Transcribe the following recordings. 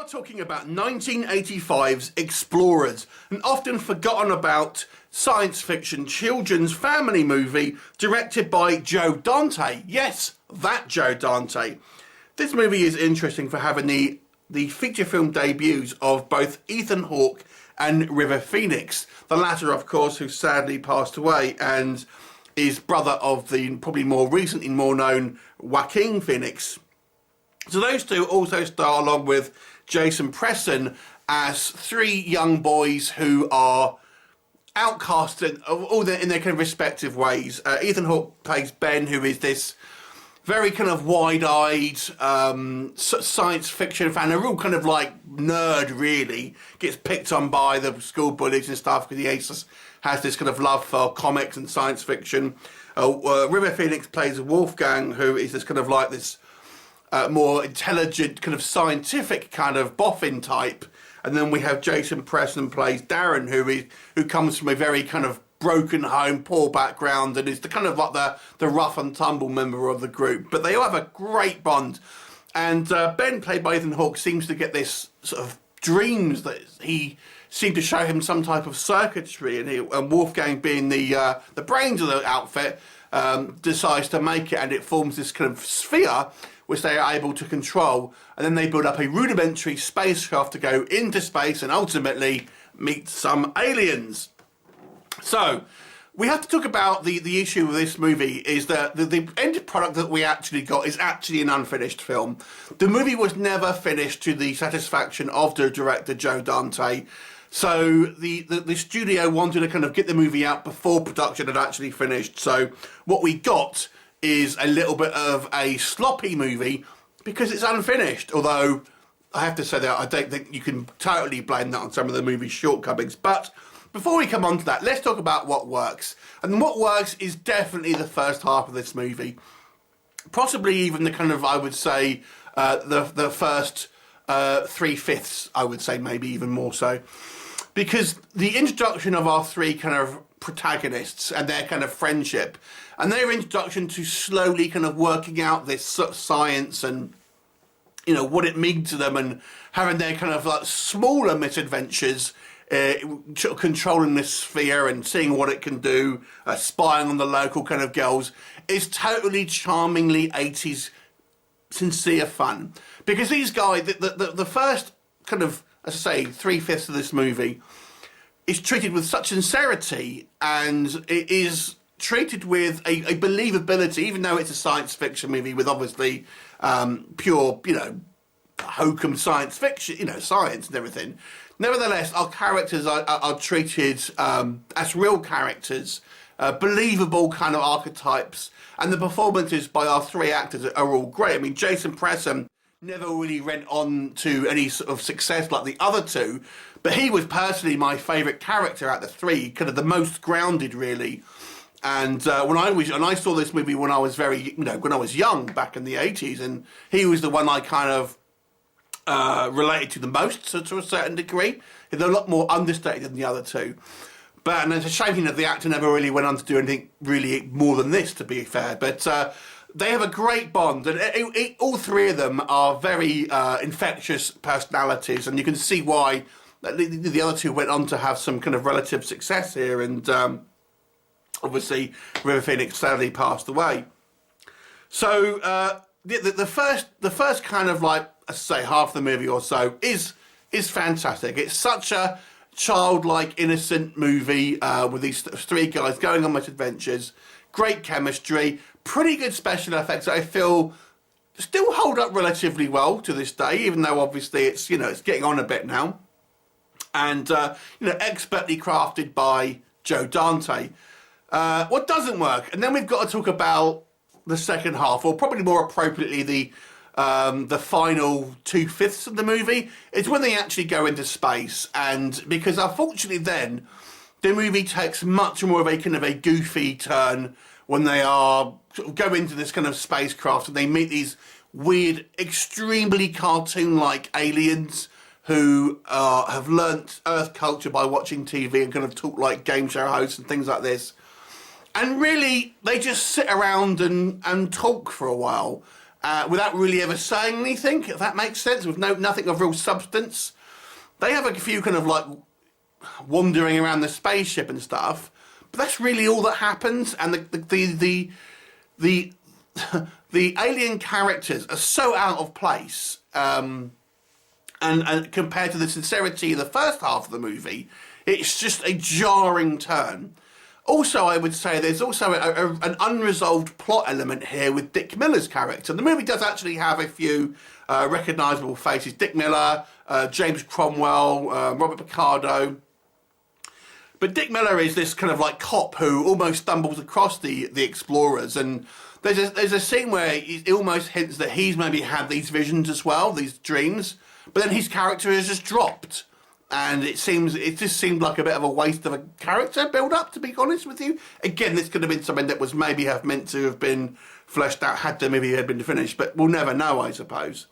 Talking about 1985's Explorers, an often forgotten about science fiction children's family movie directed by Joe Dante. Yes, that Joe Dante. This movie is interesting for having the feature film debuts of both Ethan Hawke and River Phoenix. The latter, of course, who sadly passed away and is brother of the probably more recently more known Joaquin Phoenix. So those two also star along with Jason Preston as three young boys who are outcast in their kind of respective ways. Ethan Hawke plays Ben, who is this very kind of wide-eyed science fiction fan, a real kind of like nerd really, gets picked on by the school bullies and stuff because he has this kind of love for comics and science fiction. River Phoenix plays Wolfgang, who is this kind of like this more intelligent, kind of scientific kind of boffin type. And then we have Jason Preston plays Darren, who comes from a very kind of broken home, poor background, and is the kind of like the rough and tumble member of the group. But they all have a great bond. And Ben, played by Ethan Hawke, seems to get this sort of dreams that he seemed to show him some type of circuitry, and Wolfgang, being the brains of the outfit, decides to make it, and it forms this kind of sphere which they are able to control, and then they build up a rudimentary spacecraft to go into space and ultimately meet some aliens. So we have to talk about the issue with this movie is that the end product that we actually got is actually an unfinished film. The movie was never finished to the satisfaction of the director Joe Dante. So the studio wanted to kind of get the movie out before production had actually finished. So what we got is a little bit of a sloppy movie because it's unfinished. Although I have to say that I don't think you can totally blame that on some of the movie's shortcomings. But before we come on to that, let's talk about what works. And what works is definitely the first half of this movie. Possibly even the kind of, I would say, the first 3/5, I would say, maybe even more so. Because the introduction of our three kind of protagonists and their kind of friendship and their introduction to slowly kind of working out this sort of science and, you know, what it means to them, and having their kind of like smaller misadventures, controlling this sphere and seeing what it can do, spying on the local kind of girls, is totally charmingly 80s sincere fun. Because these guys, the first kind of, as I say, 3/5 of this movie is treated with such sincerity, and it is treated with a believability, even though it's a science fiction movie with obviously pure, you know, hokum science fiction, you know, science and everything. Nevertheless, our characters are treated as real characters, believable kind of archetypes, and the performances by our three actors are all great. I mean, Jason Preston never really went on to any sort of success like the other two, but he was personally my favourite character out of the three, kind of the most grounded, really. And when I saw this movie when I was when I was young back in the 80s, and he was the one I kind of related to the most to a certain degree. They're a lot more understated than the other two. And it's a shame that the actor never really went on to do anything really more than this, to be fair. But they have a great bond, and all three of them are very infectious personalities, and you can see why the other two went on to have some kind of relative success here. And obviously, River Phoenix sadly passed away. So the first kind of like, let's say, half the movie or so is fantastic. It's such a childlike, innocent movie with these three guys going on much adventures. Great chemistry, pretty good special effects that I feel still hold up relatively well to this day, even though obviously it's, you know, it's getting on a bit now. And you know, expertly crafted by Joe Dante. What doesn't work, and then we've got to talk about the second half, or probably more appropriately the final 2/5 of the movie. It's when they actually go into space, and because unfortunately then the movie takes much more of a kind of a goofy turn when they are sort of go into this kind of spacecraft and they meet these weird, extremely cartoon-like aliens who have learnt Earth culture by watching TV and kind of talk like game show hosts and things like this. And really, they just sit around and talk for a while. without really ever saying anything, if that makes sense, with nothing of real substance. They have a few kind of like wandering around the spaceship and stuff, but that's really all that happens. And the alien characters are so out of place, and compared to the sincerity of the first half of the movie, it's just a jarring turn. Also, I would say there's also an unresolved plot element here with Dick Miller's character. The movie does actually have a few recognisable faces. Dick Miller, James Cromwell, Robert Picardo. But Dick Miller is this kind of like cop who almost stumbles across the explorers, and there's a scene where it almost hints that he's maybe had these visions as well, these dreams, but then his character is just dropped. And it just seemed like a bit of a waste of a character build-up, to be honest with you. Again, this could have been something that was maybe meant to have been fleshed out had the movie had been finished, but we'll never know, I suppose.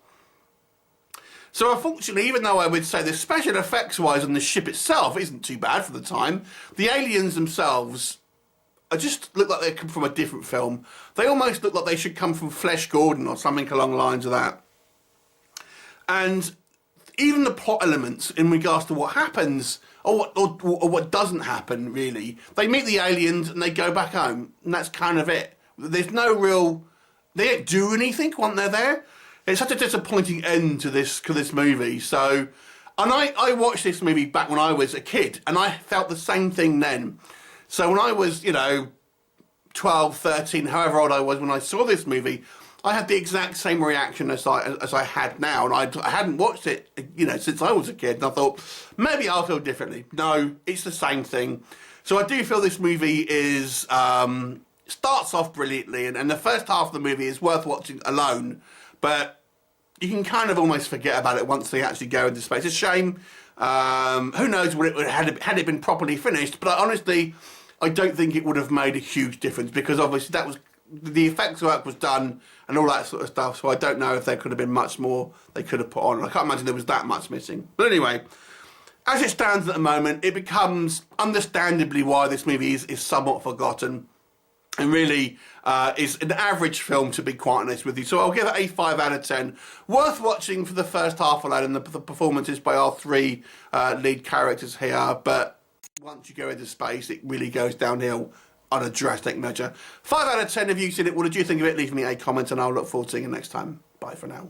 So unfortunately, even though I would say the special effects-wise on the ship itself isn't too bad for the time, the aliens themselves just look like they come from a different film. They almost look like they should come from Flesh Gordon or something along the lines of that. And even the plot elements in regards to what happens or what doesn't happen, really. They meet the aliens and they go back home, and that's kind of it. There's no real... They don't do anything when they're there. It's such a disappointing end to this movie. So, and I watched this movie back when I was a kid, and I felt the same thing then. So when I was, 12, 13, however old I was when I saw this movie, I had the exact same reaction as I had now, and I hadn't watched it, since I was a kid, and I thought, maybe I'll feel differently. No, it's the same thing. So I do feel this movie is, starts off brilliantly, and the first half of the movie is worth watching alone, but you can kind of almost forget about it once they actually go into space. It's a shame. Who knows what it would had it been properly finished, but honestly, I don't think it would have made a huge difference, because obviously the effects work was done and all that sort of stuff, so I don't know if there could have been much more they could have put on. I can't imagine there was that much missing. But anyway, as it stands at the moment, it becomes understandably why this movie is somewhat forgotten, and really is an average film, to be quite honest with you. So I'll give it a 5 out of 10. Worth watching for the first half alone, and the performances by our three lead characters here, but once you go into space, it really goes downhill on a drastic measure. 5 out of 10. Have you seen it? What did you think of it? Leave me a comment and I'll look forward to seeing you next time. Bye for now.